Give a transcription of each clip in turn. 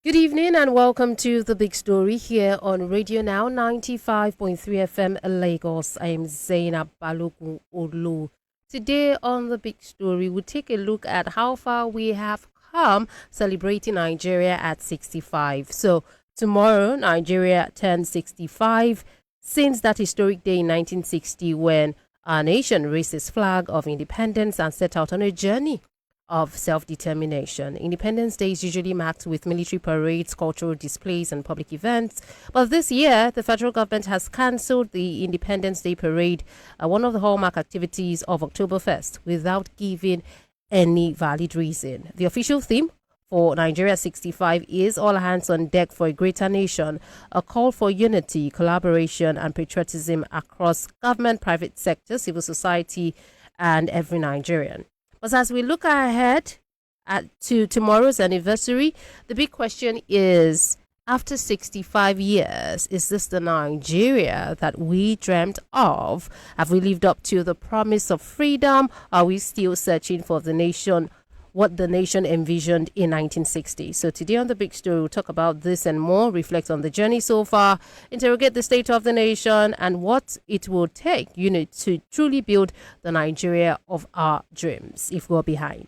Good evening and welcome to The Big Story here on Radio Now 95.3 FM Lagos. I am Zainab Balogun Olu. Today on The Big Story, we'll take a look at how far we have come celebrating Nigeria at 65. So, tomorrow, Nigeria turns 65 since that historic day in 1960 when our nation raised its flag of independence and set out on a journey of self-determination. Independence Day is usually marked with military parades, cultural displays, and public events. But this year, the federal government has cancelled the Independence Day parade, one of the hallmark activities of Oktoberfest, without giving any valid reason. The official theme for Nigeria 65 is all hands on deck for a greater nation, a call for unity, collaboration, and patriotism across government, private sector, civil society, and every Nigerian. But as we look ahead to tomorrow's anniversary, the big question is, after 65 years, is this the Nigeria that we dreamt of? Have we lived up to the promise of freedom? Are we still searching for the nation, what the nation envisioned in 1960? So today on The Big Story, we'll talk about this and more, reflect on the journey so far, interrogate the state of the nation and what it will take, to truly build the Nigeria of our dreams if we're behind.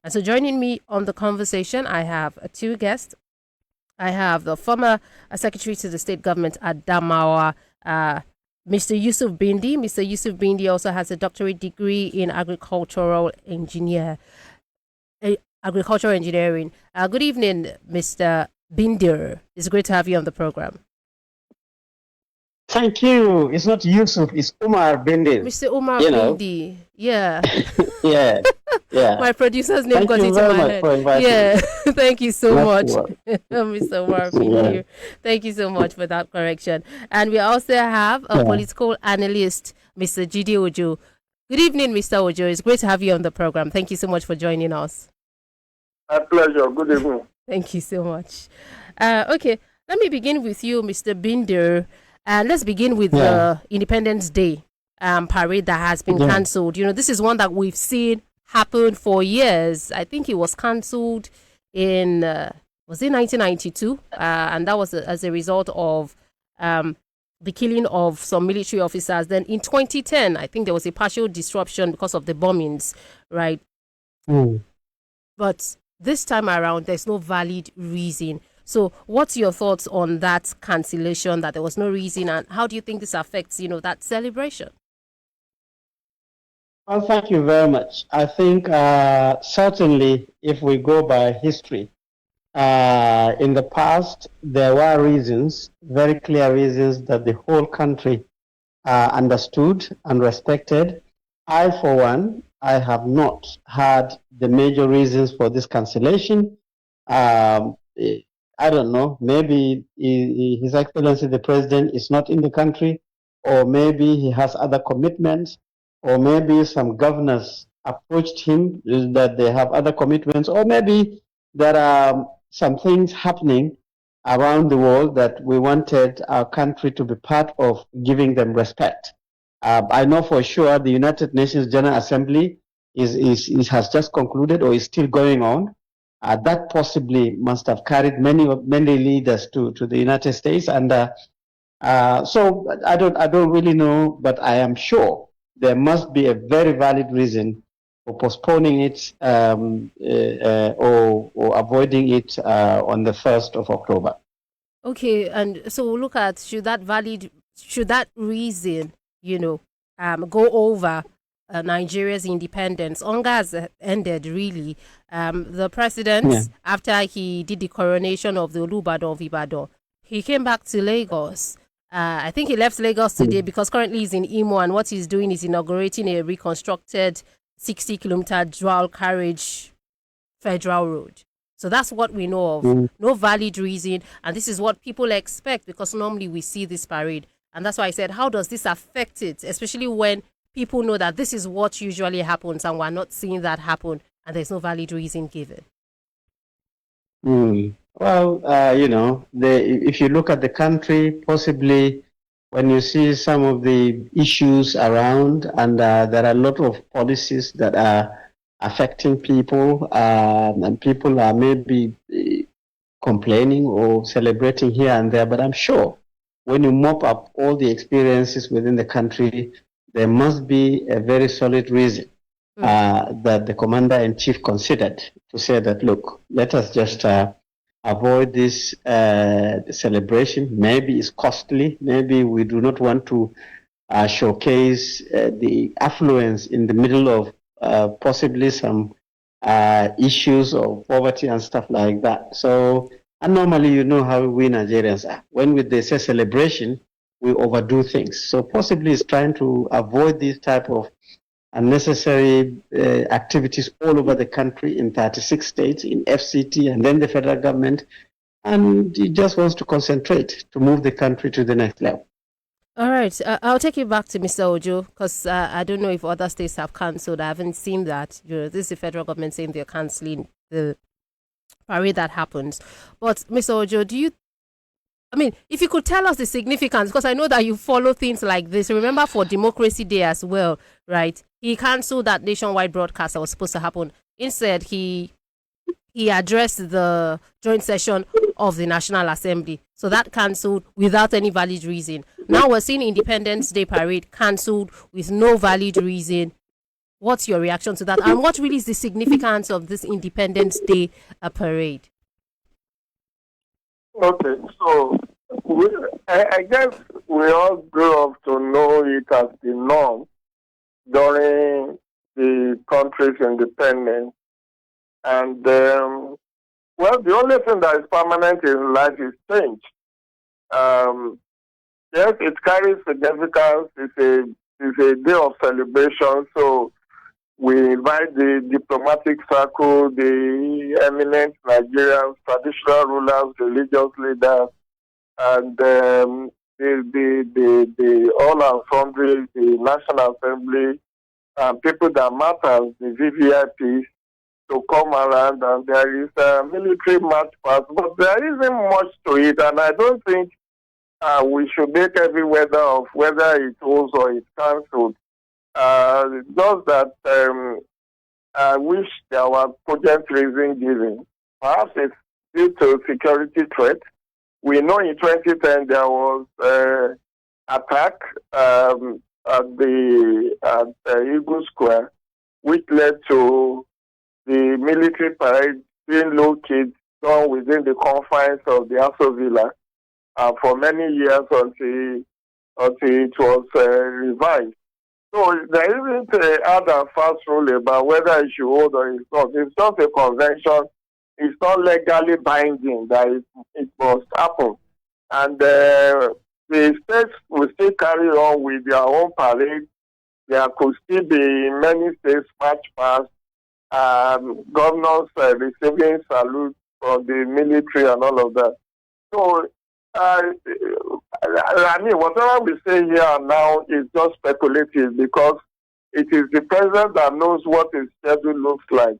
And so joining me on the conversation, I have two guests. I have the former Secretary to the State Government at Adamawa, Mr. Yusuf Bindi. Mr. Yusuf Bindi also has a doctorate degree in agricultural engineering. Good evening, Mr. Binder. It's great to have you on the program. Thank you. It's not Yusuf, it's Umar Bindi. Mr. Umar Bindi. Yeah. yeah. My producer's name got into my head. Yeah. Thank you so much, Mr. Umar Bindi. Thank you so much for that correction. And we also have a political analyst, Mr. Jide Ojo. Good evening, Mr. Ojo. It's great to have you on the program. Thank you so much for joining us. My pleasure. Good evening. Thank you so much. Okay, let me begin with you, Mr. Binder. Let's begin with the Independence Day parade that has been cancelled. This is one that we've seen happen for years. I think it was cancelled in, was it 1992? And that was as a result of the killing of some military officers. Then in 2010, I think there was a partial disruption because of the bombings, right? But this time around, there's no valid reason. So what's your thoughts on that cancellation, that there was no reason, and how do you think this affects, that celebration? Well, thank you very much. I think certainly if we go by history, in the past, there were reasons, very clear reasons that the whole country understood and respected. I, for one, I have not heard the major reasons for this cancellation. I don't know, maybe His Excellency the President is not in the country, or maybe he has other commitments, or maybe some governors approached him that they have other commitments, or maybe there are some things happening around the world that we wanted our country to be part of, giving them respect. I know for sure the United Nations General Assembly has just concluded or is still going on. That possibly must have carried many leaders to the United States, and so I don't really know, but I am sure there must be a very valid reason for postponing it or avoiding it on the 1st of October. Okay, and so we'll look at should that reason, go over Nigeria's independence. Hunger has ended, really. The president, after he did the coronation of the Olubadan of Ibadan, he came back to Lagos. I think he left Lagos today because currently he's in Imo, and what he's doing is inaugurating a reconstructed 60-kilometer dual carriage federal road. So that's what we know of. No valid reason, and this is what people expect because normally we see this parade. And that's why I said, how does this affect it, especially when people know that this is what usually happens and we're not seeing that happen and there's no valid reason given? Well, if you look at the country, possibly when you see some of the issues around, and there are a lot of policies that are affecting people, and people are maybe complaining or celebrating here and there. But I'm sure when you mop up all the experiences within the country, there must be a very solid reason that the commander-in-chief considered to say that, look, let us just avoid this celebration. Maybe it's costly. Maybe we do not want to showcase the affluence in the middle of possibly some issues of poverty and stuff like that. So, and normally, you know how we Nigerians are. When they say celebration, we overdo things. So possibly it's trying to avoid these type of unnecessary activities all over the country in 36 states, in FCT, and then the federal government. And he just wants to concentrate to move the country to the next level. All right, I'll take you back to Mr. Ojo because I don't know if other states have cancelled. I haven't seen that. This is the federal government saying they're cancelling the parade that happens. But Mr. Ojo, if you could tell us the significance, because I know that you follow things like this. Remember for Democracy Day as well, right? He cancelled that nationwide broadcast that was supposed to happen. Instead, he addressed the joint session of the National Assembly. So that cancelled without any valid reason. Now we're seeing Independence Day parade cancelled with no valid reason. What's your reaction to that? And what really is the significance of this Independence Day parade? Okay, so I guess we all grew up to know it as the norm during the country's independence. And, well, the only thing that is permanent in life is change. Yes, it carries significance. It's a day of celebration. So we invite the diplomatic circle, the eminent Nigerians, traditional rulers, religious leaders, and the all and sundry, the National Assembly, people that matter, the VVIPs, to come around, and there is a military march past, but there isn't much to it, and I don't think we should make every weather of whether it holds or it's cancelled. Just that I wish there were cogent reason given. Perhaps it's due to security threat. We know in 2010 there was attack at Eagle Square, which led to the military parade being located done within the confines of the Aso Villa for many years until it was revived. So there isn't a hard and fast rule about whether it should hold or it's not. It's just a convention. It's not legally binding that it must happen. And the states will still carry on with their own parade. There could still be in many states march past, governors receiving salute from the military and all of that. So, whatever we say here and now is just speculative because it is the president that knows what his schedule looks like.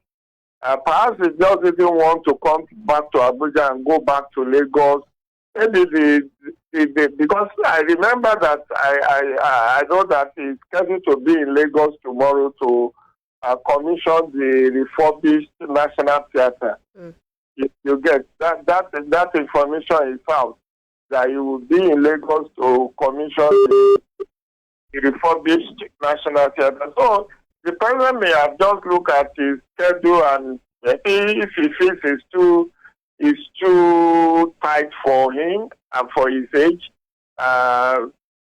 Perhaps he just didn't want to come back to Abuja and go back to Lagos. Maybe because I remember that I know that he's scheduled to be in Lagos tomorrow to commission the refurbished National Theatre. You get that information is out that he will be in Lagos to commission the refurbished National Theatre. So the president may have just looked at his schedule and if he feels it's too tight for him and for his age,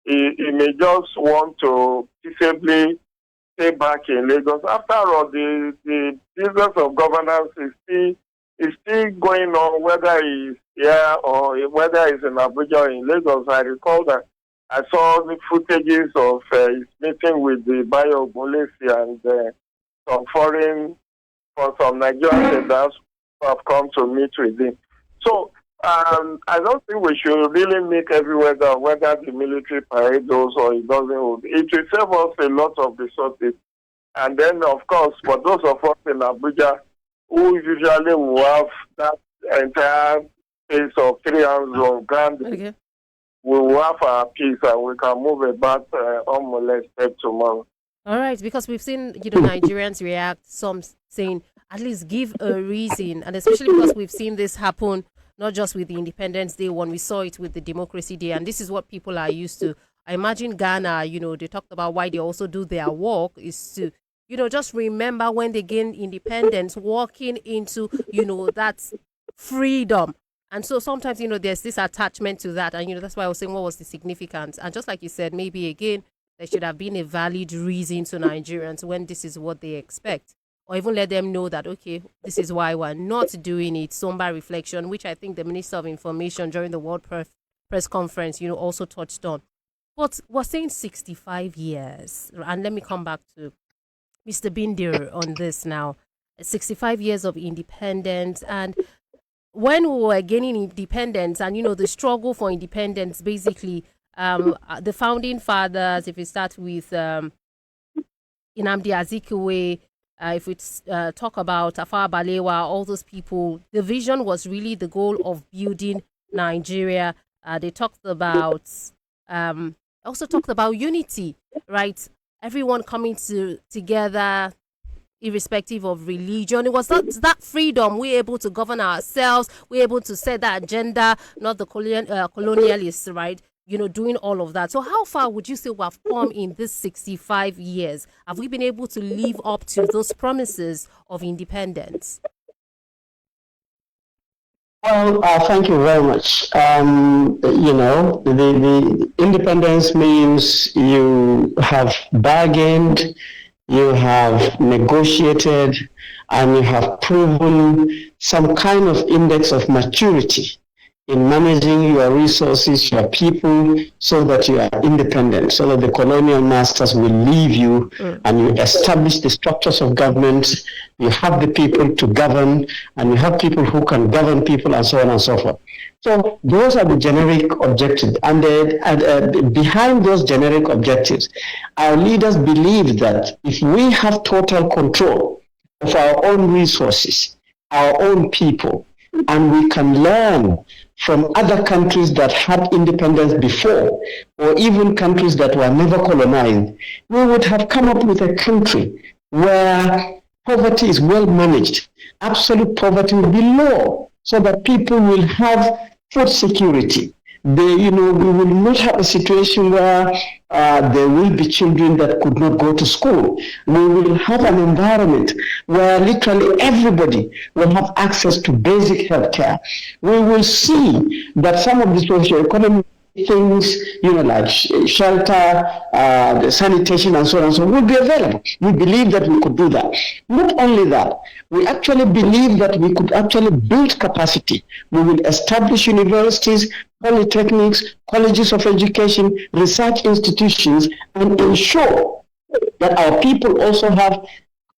he may just want to peaceably stay back in Lagos. After all, the business of governance is still going on, whether he's here or whether he's in Abuja or in Lagos. I recall that I saw the footages of his meeting with the Bayo Ogunlesi and some Nigerian leaders who have come to meet with him. So I don't think we should really make every whether the military parade goes or it doesn't hold. It will save us a lot of resources. And then, of course, for those of us in Abuja who usually will have that entire space of 3 hours of ground, we will have our peace and we can move about unmolested tomorrow. All right, because we've seen Nigerians react, some saying at least give a reason, and especially because we've seen this happen not just with the Independence Day one. We saw it with the Democracy Day, and this is what people are used to. I imagine Ghana, they talked about why they also do their work is to, just remember when they gain independence, walking into, that freedom. And so sometimes, there's this attachment to that. And, that's why I was saying, what was the significance? And just like you said, maybe again, there should have been a valid reason to Nigerians when this is what they expect. Or even let them know that, okay, this is why we're not doing it. Somber reflection, which I think the Minister of Information during the World Press Conference, also touched on. But we're saying 65 years. And let me come back to Mr. Bindir on this now. 65 years of independence. And when we were gaining independence and, the struggle for independence, basically, the founding fathers, if we start with Nnamdi Azikiwe, if we talk about Tafawa Balewa, all those people, the vision was really the goal of building Nigeria. They talked about, also talked about unity, right? Everyone coming together, irrespective of religion. It was that freedom. We're able to govern ourselves. We're able to set that agenda, not the colonialists, right? Doing all of that. So how far would you say we have come in this 65 years? Have we been able to live up to those promises of independence? Well, thank you very much. The independence means you have bargained, you have negotiated, and you have proven some kind of index of maturity in managing your resources, your people, so that you are independent, so that the colonial masters will leave you and you establish the structures of government, you have the people to govern, and you have people who can govern people, and so on and so forth. So those are the generic objectives. And behind those generic objectives, our leaders believe that if we have total control of our own resources, our own people, and we can learn from other countries that had independence before, or even countries that were never colonized, we would have come up with a country where poverty is well managed. Absolute poverty will be low, so that people will have food security. We will not have a situation where there will be children that could not go to school. We will have an environment where literally everybody will have access to basic health care. We will see that some of the socioeconomic things, like shelter, the sanitation, and so on and so on, will be available. We believe that we could do that. Not only that, we actually believe that we could actually build capacity. We will establish universities, polytechnics, colleges of education, research institutions, and ensure that our people also have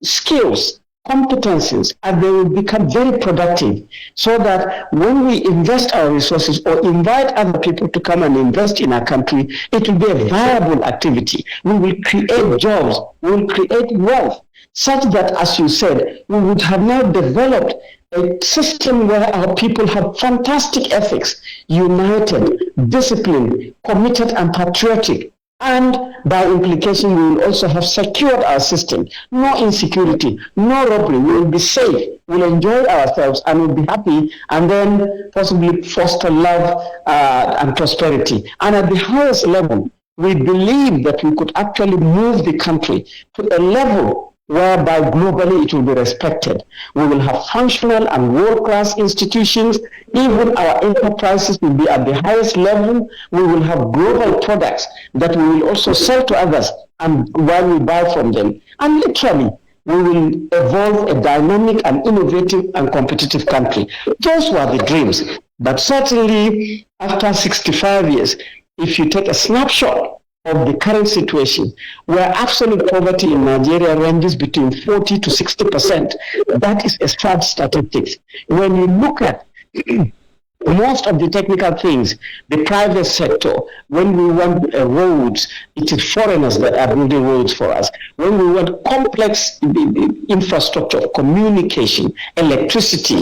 skills, competencies, and they will become very productive, so that when we invest our resources or invite other people to come and invest in our country, it will be a viable activity. We will create jobs, we will create wealth, such that, as you said, we would have now developed a system where our people have fantastic ethics, united, disciplined, committed, and patriotic. And by implication, we will also have secured our system. No insecurity, no robbery. We will be safe. We'll enjoy ourselves and we'll be happy, and then possibly foster love and prosperity. And at the highest level, we believe that we could actually move the country to a level whereby globally it will be respected. We will have functional and world-class institutions. Even our enterprises will be at the highest level. We will have global products that we will also sell to others and while we buy from them. And literally, we will evolve a dynamic and innovative and competitive country. Those were the dreams. But certainly, after 65 years, if you take a snapshot of the current situation, where absolute poverty in Nigeria ranges between 40 to 60%, that is a sad statistics. When you look at most of the technical things, the private sector, when we want roads, it is foreigners that are building roads for us. When we want complex infrastructure, communication, electricity,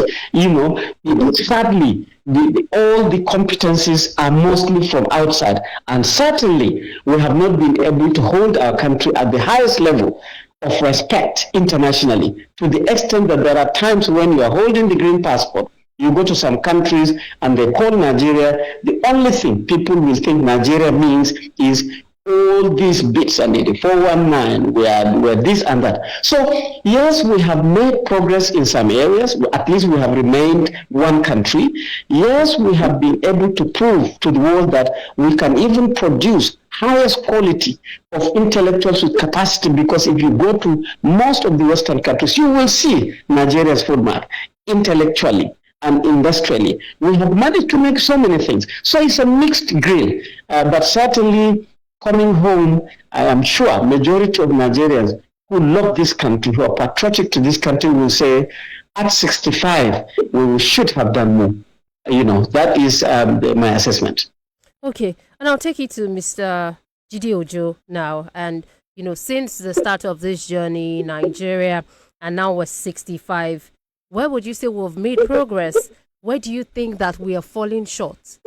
sadly, all the competencies are mostly from outside. And certainly, we have not been able to hold our country at the highest level of respect internationally, to the extent that there are times when you are holding the green passport, You go to some countries and they call Nigeria, the only thing people will think Nigeria means is all these bits and the 419, we're this and that. So, yes, we have made progress in some areas. At least we have remained one country. Yes, we have been able to prove to the world that we can even produce highest quality of intellectuals with capacity, because if you go to most of the Western countries, you will see Nigeria's food mark intellectually and industrially. We have managed to make so many things. So it's a mixed grill, but certainly coming home, I am sure majority of Nigerians who love this country, who are patriotic to this country, will say, at 65, we should have done more. That is my assessment. Okay, and I'll take you to Mr. Jide Ojo now. And, since the start of this journey, Nigeria, and now we're 65, where would you say we've made progress? Where do you think that we are falling short?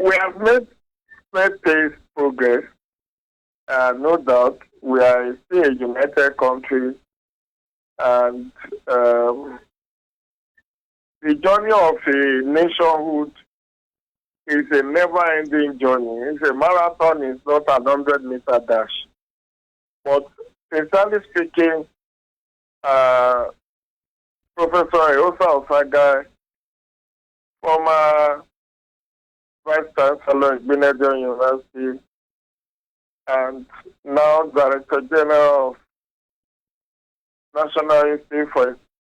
We have made pace progress. No doubt, we are still a united country, and the journey of a nationhood is a never-ending journey. It's a marathon. It's not a 100-meter dash. But sincerely speaking, Professor Eosa Osaga, former Vice Chancellor at Benedict University, and now Director General of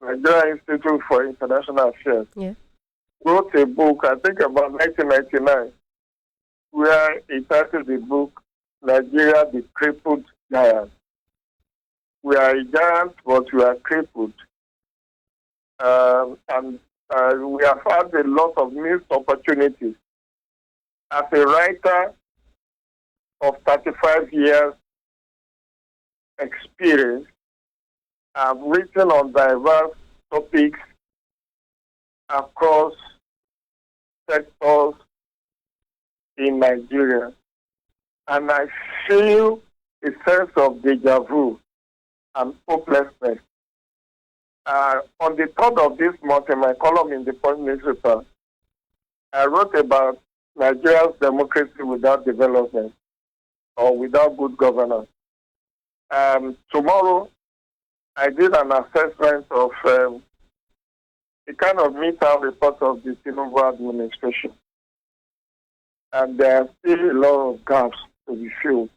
Nigeria Institute for International Affairs, wrote a book, I think about 1999, where he titled the book, Nigeria, the Crippled Giant. We are a giant, but we are crippled. And we have had a lot of missed opportunities. As a writer of 35 years experience, I've written on diverse topics across sectors in Nigeria. And I feel a sense of deja vu and hopelessness. On the 3rd of this month, in my column in the Punch newspaper, I wrote about Nigeria's democracy without development or without good governance. Tomorrow, I did an assessment of a kind of midterm report of the Tinubu administration. And there are still a lot of gaps to be filled.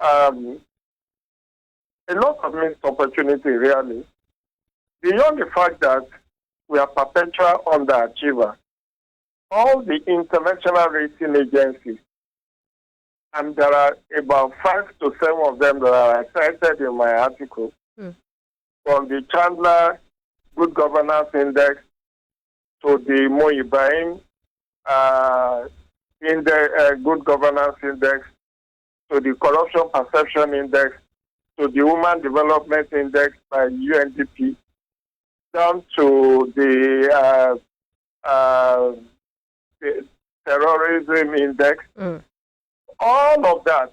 A lot of missed opportunity, really. Beyond the fact that we are perpetual underachievers, all the international rating agencies, and there are about 5 to 7 of them that are cited in my article, from the Chandler Good Governance Index to the Mo Ibrahim Good Governance Index to the Corruption Perception Index to the Human Development Index by UNDP, down to the Terrorism Index. All of that,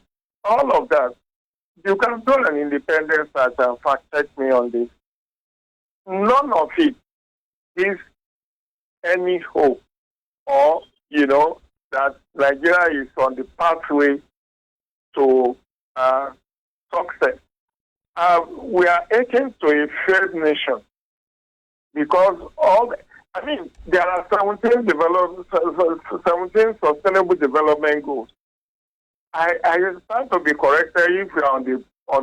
you can do an independent search and fact check me on this. None of it gives any hope or, that Nigeria is on the pathway to success. We are aching to a failed nation because there are 17 sustainable development goals. I stand to be corrected if we are on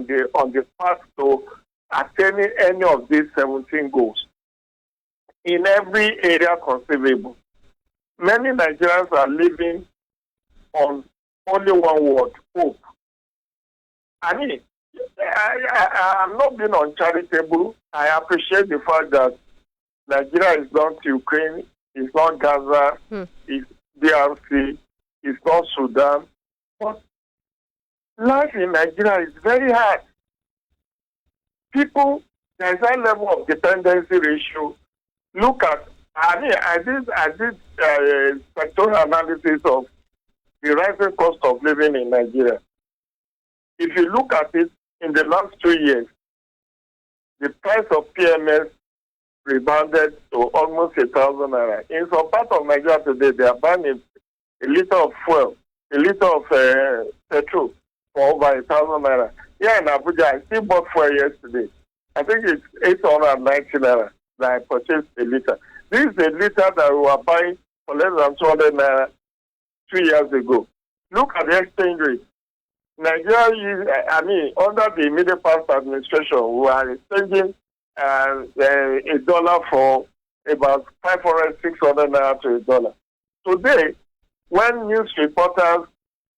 the path to attaining any of these 17 goals in every area conceivable. Many Nigerians are living on only one word: hope. I'm not being uncharitable. I appreciate the fact that Nigeria is not Ukraine, it's not Gaza, it's DRC, it's not Sudan. But life in Nigeria is very hard. People, there's a level of dependency ratio. Look at, I did sectoral analysis of the rising cost of living in Nigeria. If you look at it, in the last 2 years, the price of PMS rebounded to almost 1,000 naira. In some part of Nigeria today, they are buying a liter of fuel, a liter of petrol for over 1,000 naira. Here in Abuja, I still bought fuel yesterday. I think it's 890 naira that I purchased a liter. This is a liter that we were buying for less than 200 naira 2 years ago. Look at the exchange rate. Nigeria, under the immediate past administration, we are exchanging a dollar for about 500, 600 naira to a dollar. Today, when news reporters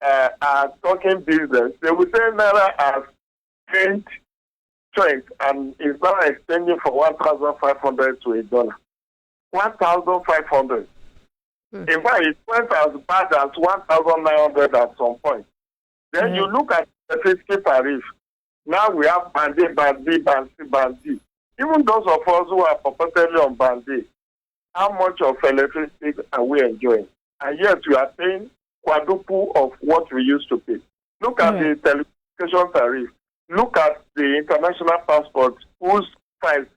are talking business, they will say naira has gained strength and is now exchanging for 1,500 to a dollar. 1,500. In fact, it went as bad as 1,900 at some point. Then you look at the electricity tariff. Now we have Band A, Band B, Band C, Band D. Even those of us who are purportedly on Band A, how much of electricity are we enjoying? And yet we are paying quadruple of what we used to pay. Look at the telecommunication tariff. Look at the international passport whose price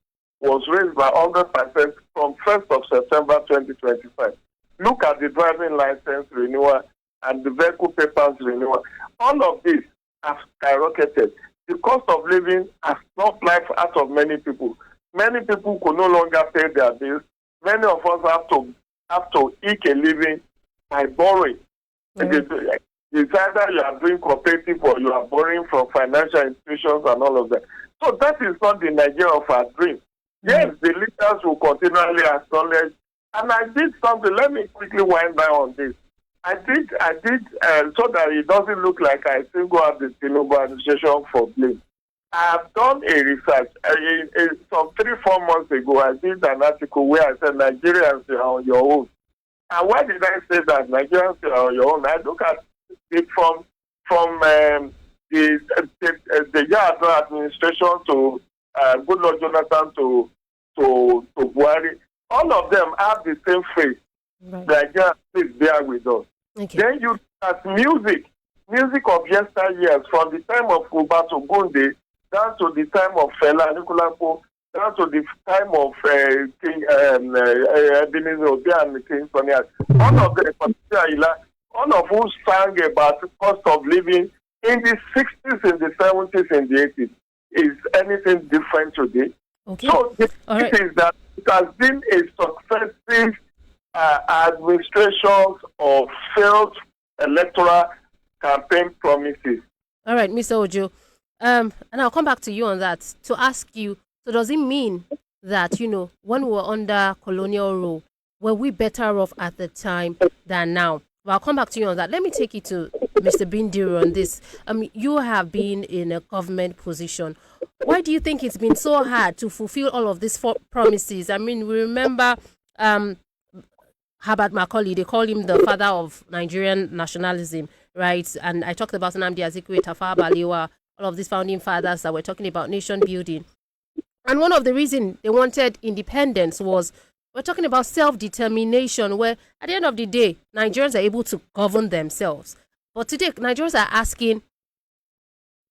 was raised by 100% from 1st of September 2025. Look at the driving license renewal and the vehicle papers renewal. All of this has skyrocketed. The cost of living has knocked life out of many people. Many people could no longer pay their bills. Many of us have to eke a living by borrowing. It's either you are doing cooperative or you are borrowing from financial institutions and all of that. So that is not the Nigeria of our dream. Yes, the leaders will continually acknowledge. And I did something. Let me quickly wind down on this. I did, so that it doesn't look like I single out the Tinubu administration for blame. I have done a research. Some 3-4 months ago, I did an article where I said Nigerians are on your own. And why did I say that Nigerians are on your own? I look at it from the Yar'Adua administration to Goodluck Jonathan to Buhari. All of them have the same face. Nigeria, please bear with us. Okay. Then you look at music of yesteryears, from the time of Roberto Gunde down to the time of Fela Anikulapo, down to the time of King Ebenezer Obey and King Sonny. All of them, all of who sang about the cost of living in the 60s, in the 70s, in the 80s. Is anything different today? Okay. So the thing is that it has been a successive administrations of failed electoral campaign promises. All right, Mr. Ojo. And I'll come back to you on that to ask you, so does it mean that, when we were under colonial rule, were we better off at the time than now? Well, I'll come back to you on that. Let me take you to Mr. Bindiru on this. You have been in a government position. Why do you think it's been so hard to fulfill all of these promises? We remember Herbert Macaulay, they call him the father of Nigerian nationalism, right? And I talked about Nnamdi Azikiwe, Tafawa Balewa, all of these founding fathers that were talking about nation building. And one of the reasons they wanted independence was, we're talking about self-determination, where at the end of the day, Nigerians are able to govern themselves. But today, Nigerians are asking,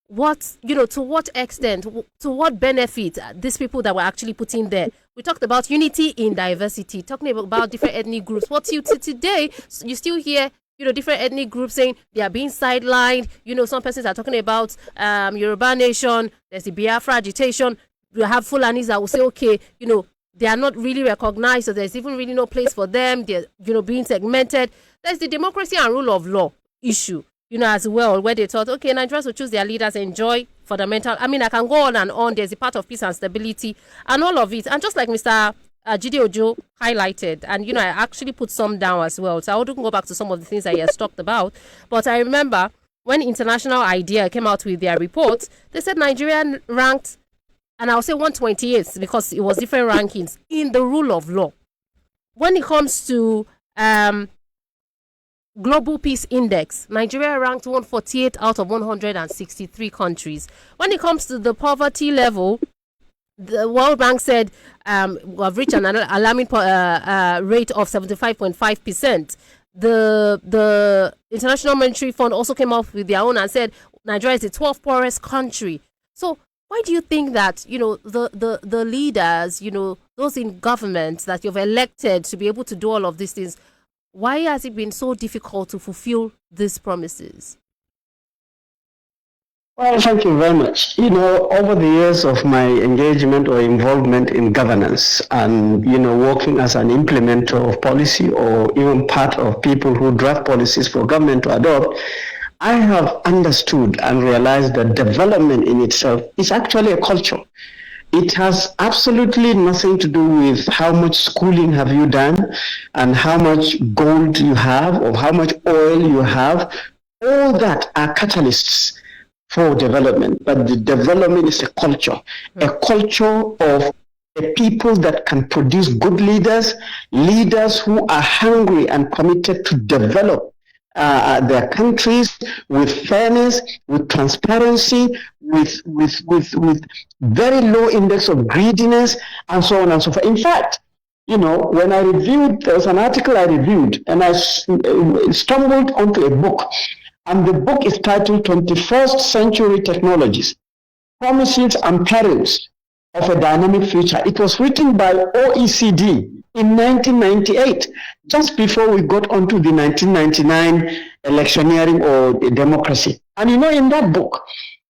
to what extent, to what benefit these people that were actually put in there. We talked about unity in diversity, talking about different ethnic groups. What you today, you still hear, different ethnic groups saying they are being sidelined. Some persons are talking about Yoruba nation. There's the Biafra agitation. We have Fulanis that will say, okay, they are not really recognized, so there's even really no place for them. They're, being segmented. There's the democracy and rule of law issue, as well, where they thought, okay, Nigerians will choose their leaders, enjoy fundamental. I can go on and on. There's a part of peace and stability and all of it. And just like Mr. Jide Ojo highlighted, and, I actually put some down as well. So I wouldn't go back to some of the things that he has talked about. But I remember when International Idea came out with their report, they said Nigeria ranked, and I'll say 128 because it was different rankings in the rule of law. When it comes to Global Peace Index, Nigeria ranked 148 out of 163 countries. When it comes to the poverty level, the World Bank said we have reached an alarming rate of 75.5%. The International Monetary Fund also came up with their own and said Nigeria is the 12th poorest country. So Why do you think that, the leaders, those in government that you've elected to be able to do all of these things, why has it been so difficult to fulfill these promises? Well, thank you very much. Over the years of my engagement or involvement in governance and, working as an implementer of policy or even part of people who draft policies for government to adopt, I have understood and realized that development in itself is actually a culture. It has absolutely nothing to do with how much schooling have you done and how much gold you have or how much oil you have. All that are catalysts for development, but the development is a culture of a people that can produce good leaders, leaders who are hungry and committed to develop their countries with fairness, with transparency, with very low index of greediness, and so on and so forth. In fact, when I reviewed, there was an article I reviewed, and I stumbled onto a book, and the book is titled 21st Century Technologies, Promises and Perils of a Dynamic Future. It was written by OECD in 1998, just before we got onto the 1999 electioneering or democracy. And in that book,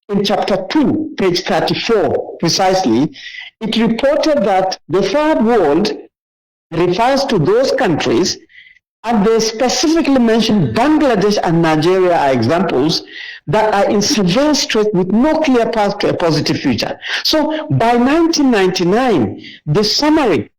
in chapter 2, page 34 precisely, it reported that the third world refers to those countries, and they specifically mentioned Bangladesh and Nigeria are examples that are in severe strait with no clear path to a positive future. So by 1999, the summary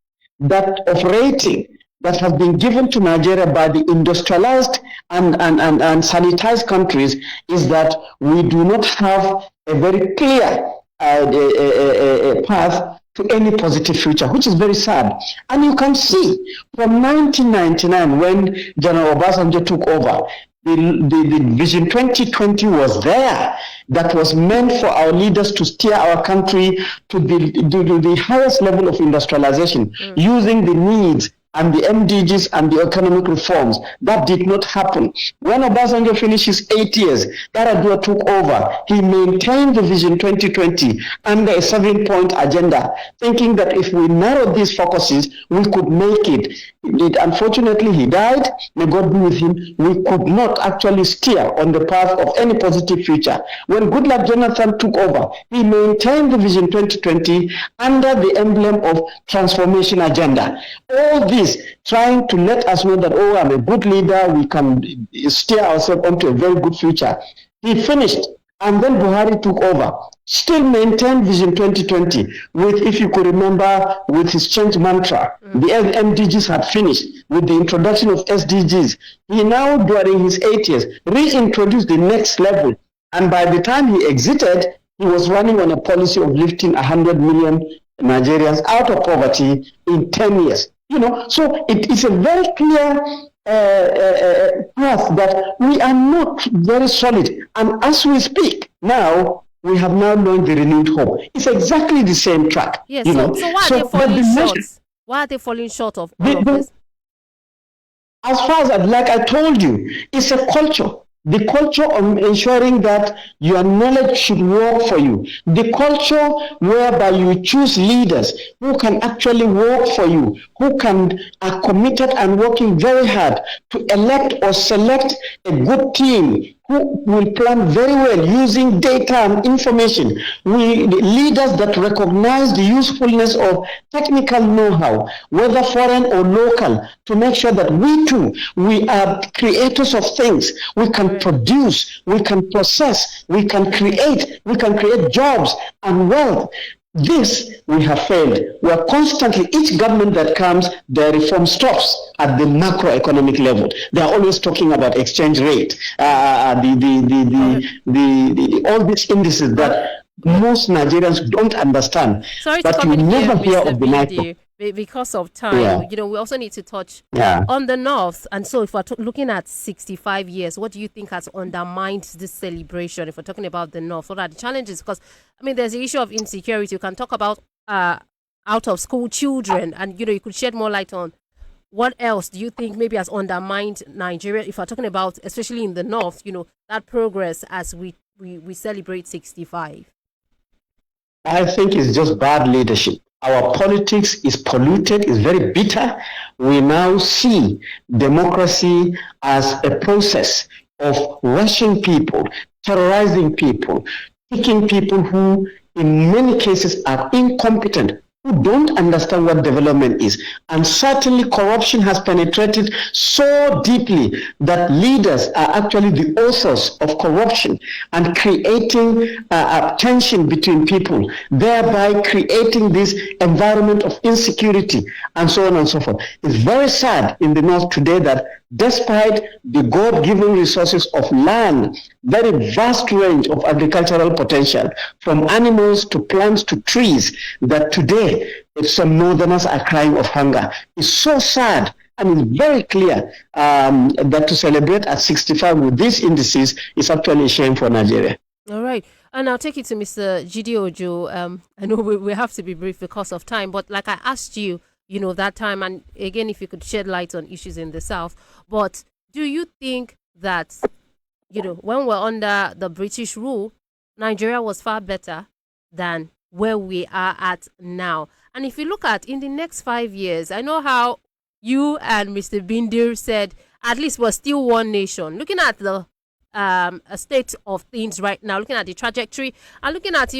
of rating that has been given to Nigeria by the industrialized and sanitized countries is that we do not have a very clear path to any positive future, which is very sad. And you can see from 1999, when General Obasanjo took over, the Vision 2020 was there, that was meant for our leaders to steer our country to the highest level of industrialization, using the needs and the MDGs and the economic reforms. That did not happen. When Obasanjo finished his 8 years, Yar'Adua took over. He maintained the Vision 2020 under a 7-point agenda, thinking that if we narrowed these focuses, we could make it. Unfortunately, he died. May God be with him. We could not actually steer on the path of any positive future. When Goodluck Jonathan took over, he maintained the Vision 2020 under the emblem of transformation agenda. All this trying to let us know that, I'm a good leader, we can steer ourselves onto a very good future. He finished, and then Buhari took over. Still maintained Vision 2020 with, if you could remember, with his change mantra. The MDGs had finished with the introduction of SDGs. He now, during his 8 years, reintroduced the next level. And by the time he exited, he was running on a policy of lifting 100 million Nigerians out of poverty in 10 years. So it is a very clear path that we are not very solid. And as we speak now, we have now learned the renewed hope. It's exactly the same track. Yes. So why are they falling short? Why are they falling short of all of this? As far as, like I told you, it's a culture. The culture of ensuring that your knowledge should work for you. The culture whereby you choose leaders who can actually work for you, who are committed and working very hard to elect or select a good team who will plan very well using data and information. Leaders that recognize the usefulness of technical know-how, whether foreign or local, to make sure that we are creators of things. We can produce, we can process, we can create jobs and wealth. This we have failed. We are constantly, each government that comes, their reform stops at the macroeconomic level. They are always talking about exchange rate, all these indices that most Nigerians don't understand. Sorry but to come you in never here, hear Mr. of the micro. Because of time, we also need to touch on the North. And so if we're looking at 65 years, what do you think has undermined this celebration? If we're talking about the North, what are the challenges? Because, there's the issue of insecurity. You can talk about out of school children, and, you could shed more light on what else do you think maybe has undermined Nigeria, if we're talking about, especially in the North, that progress as we celebrate 65? I think it's just bad leadership. Our politics is polluted, is very bitter. We now see democracy as a process of rushing people, terrorizing people, picking people who, in many cases, are incompetent, who don't understand what development is. And certainly corruption has penetrated so deeply that leaders are actually the authors of corruption and creating tension between people, thereby creating this environment of insecurity and so on and so forth. It's very sad in the North today that despite the God-given resources of land, very vast range of agricultural potential, from animals to plants to trees, that today some northerners are crying of hunger. It's so sad, and it's very clear that to celebrate at 65 with these indices is actually a shame for Nigeria. All right. And I'll take it to Mr. Jide Ojo. I know we have to be brief because of time, but like I asked you, that time, and again, if you could shed light on issues in the South, but do you think that, when we're under the British rule, Nigeria was far better than where we are at now? And if you look at in the next 5 years, I know how you and Mr. Bindir said, at least we're still one nation. Looking at the state of things right now, looking at the trajectory, and looking at,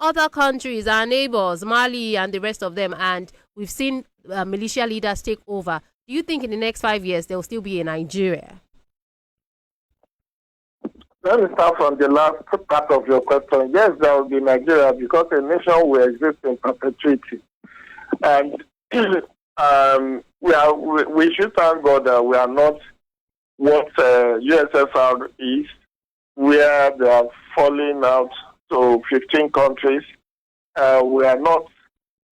other countries, our neighbors, Mali and the rest of them, and we've seen militia leaders take over. Do you think in the next 5 years there will still be a Nigeria? Let me start from the last part of your question. Yes, there will be Nigeria because a nation will exist in perpetuity. And we should thank God that we are not what USSR is, where they are falling out to 15 countries. We are not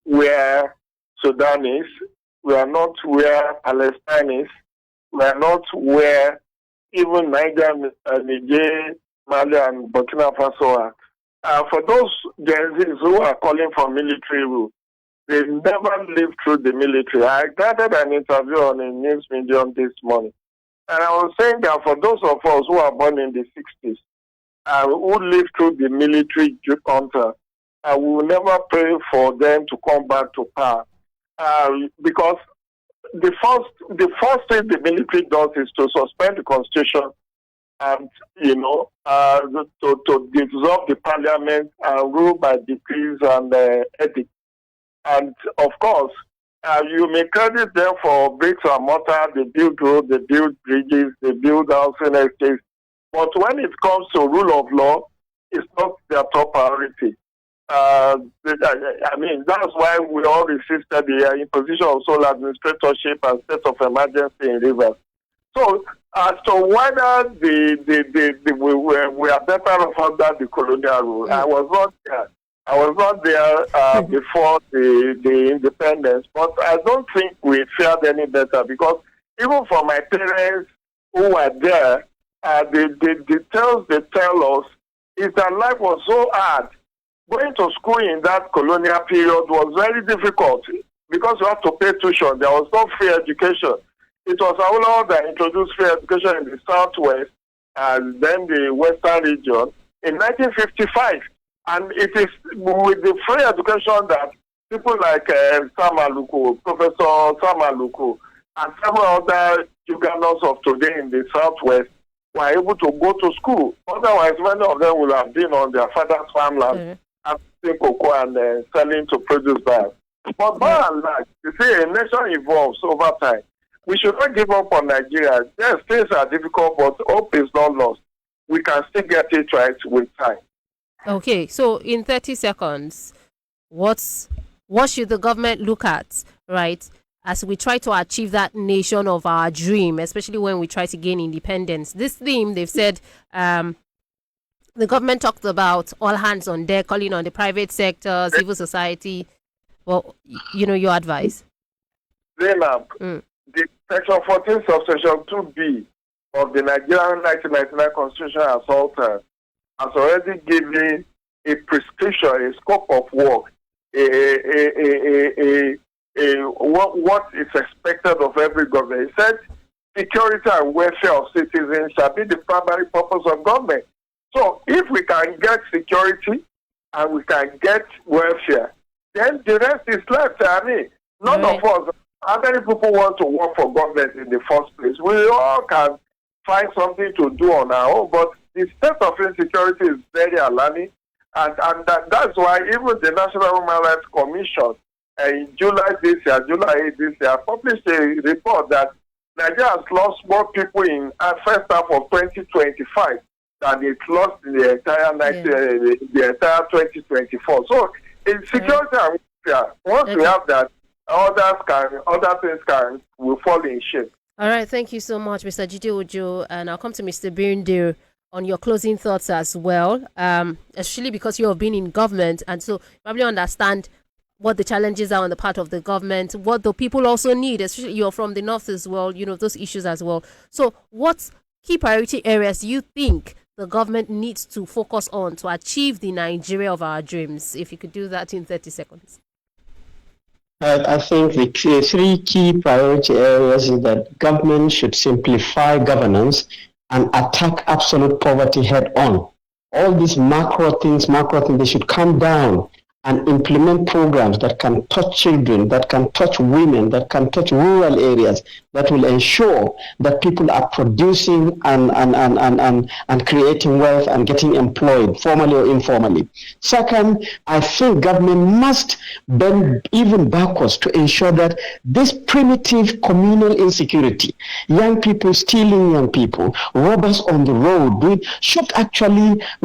where Sudan is. We are not where Palestine is. We are not where even Niger, Niger, Mali, and Burkina Faso are. For those Gen Zs who are calling for military rule, they never lived through the military. I gathered an interview on a news medium this morning, and I was saying that for those of us who are born in the 60s, who lived through the military junta, we will never pray for them to come back to power, because the first thing the military does is to suspend the constitution and to dissolve the parliament and rule by decrees and ethics. And of course, you may credit them for bricks and mortar. They build roads, they build bridges, they build housing estates. But when it comes to rule of law, it's not their top priority. I mean, that's why we all resisted the imposition of sole administratorship and state of emergency in Rivers. So, as to whether we are better off under the colonial rule, I was not there. I was not there before the independence, but I don't think we fared any better because even for my parents who were there, the details they tell us is that life was so hard. Going to school in that colonial period was very difficult because you had to pay tuition. There was no free education. It was Awolowo that introduced free education in the Southwest and then the Western region in 1955. And it is with the free education that people like Sam Aluko, Professor Sam Aluko, and several other Ugandans of today in the Southwest were able to go to school. Otherwise, many of them would have been on their father's farmland harvesting cocoa and selling to produce buyers. But by and large, you see, a nation evolves over time. We should not give up on Nigeria. Yes, things are difficult, but hope is not lost. We can still get it right with time. Okay, so in 30 seconds, what should the government look at, right, as we try to achieve that nation of our dream, especially when we try to gain independence? This theme, they've said, the government talked about all hands on deck, calling on the private sector, civil society. Well, your advice. Zainab, the Section 14 subsection 2B of the Nigerian 1999 Constitution has altered. Has already given a prescription, a scope of work, what is expected of every government. It said security and welfare of citizens shall be the primary purpose of government. So if we can get security and we can get welfare, then the rest is left. I mean, none of us, how many people want to work for government in the first place? We all can find something to do on our own, but the state of insecurity is very alarming, and that's why even the National Human Rights Commission in July 8 this year, published a report that Nigeria has lost more people in first half of 2025 than it lost in the entire the entire 2024. So in security and welfare, once we have that, other things will fall in shape. All right, thank you so much, Mr. Jide Ojo, and I'll come to Mr. Birindir on your closing thoughts as well, especially because you have been in government, and so you probably understand what the challenges are on the part of the government, what the people also need, especially you're from the north as well, those issues as well. So what key priority areas do you think the government needs to focus on to achieve the Nigeria of our dreams? If you could do that in 30 seconds. I think the three key priority areas is that government should simplify governance and attack absolute poverty head on. All these macro things, they should come down and implement programs that can touch children, that can touch women, that can touch rural areas, that will ensure that people are producing and creating wealth and getting employed, formally or informally. Second, I think government must bend even backwards to ensure that this primitive communal insecurity, young people stealing young people, robbers on the road, we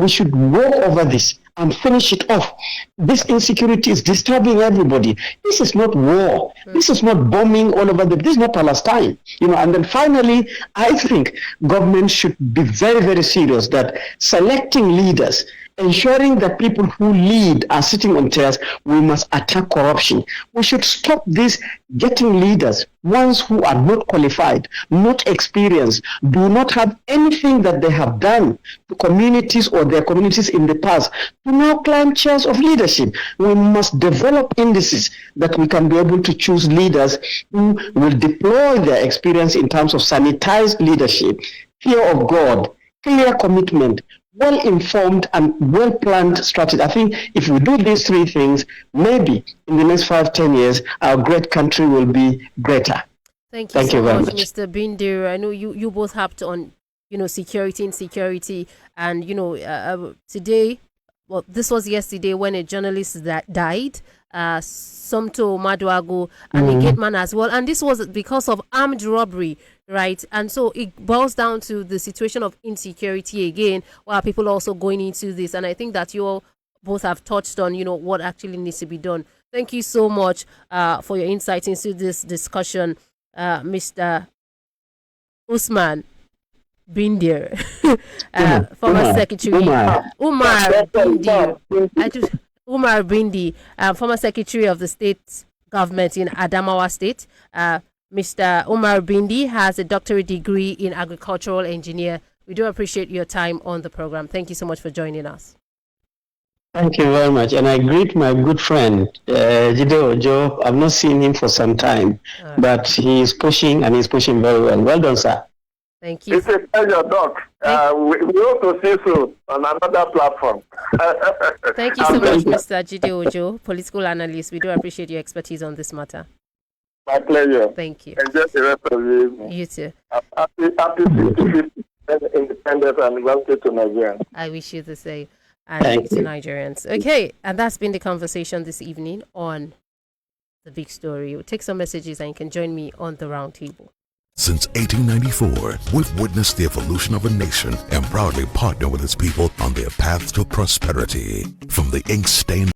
should work over this and finish it off. This insecurity is disturbing everybody. This is not war. This is not bombing all over this is not Palestine. And then finally, I think government should be very, very serious that selecting leaders, ensuring that people who lead are sitting on chairs, we must attack corruption. We should stop this getting leaders, ones who are not qualified, not experienced, do not have anything that they have done to communities or their communities in the past, to now climb chairs of leadership. We must develop indices that we can be able to choose leaders who will deploy their experience in terms of sanitized leadership, fear of God, clear commitment, well-informed and well-planned strategy. I think if we do these three things, maybe in the next 5-10 years, our great country will be greater. Thank you so much, Mr. Birindir. I know you both harped on, security, insecurity, and, today, well, this was yesterday when a journalist that died, Somto Maduago, and a gate man as well. And this was because of armed robbery, right? And so it boils down to the situation of insecurity again, while people are also going into this. And I think that you all both have touched on, what actually needs to be done. Thank you so much for your insight into this discussion, Mr. Usman Birindir, former secretary. Umar Bindi, former secretary of the state government in Adamawa State. Mr. Umar Bindi has a doctorate degree in agricultural engineer. We do appreciate your time on the program. Thank you so much for joining us. Thank you very much. And I greet my good friend, Jide Ojo. I've not seen him for some time, but he is pushing, and he's pushing very well. Well done, sir. Thank you. It's a pleasure, Doc. We hope to see you soon on another platform. Thank you so much, Mr. Jide Ojo, political analyst. We do appreciate your expertise on this matter. My pleasure. Thank you. Enjoy the rest of the evening. You too. Happy 55th independence anniversary to Nigeria. I wish you the same. And to Nigerians. Okay, and that's been the conversation this evening on The Big Story. We'll take some messages and you can join me on the round table. Since 1894, we've witnessed the evolution of a nation and proudly partner with its people on their path to prosperity. From the ink-stained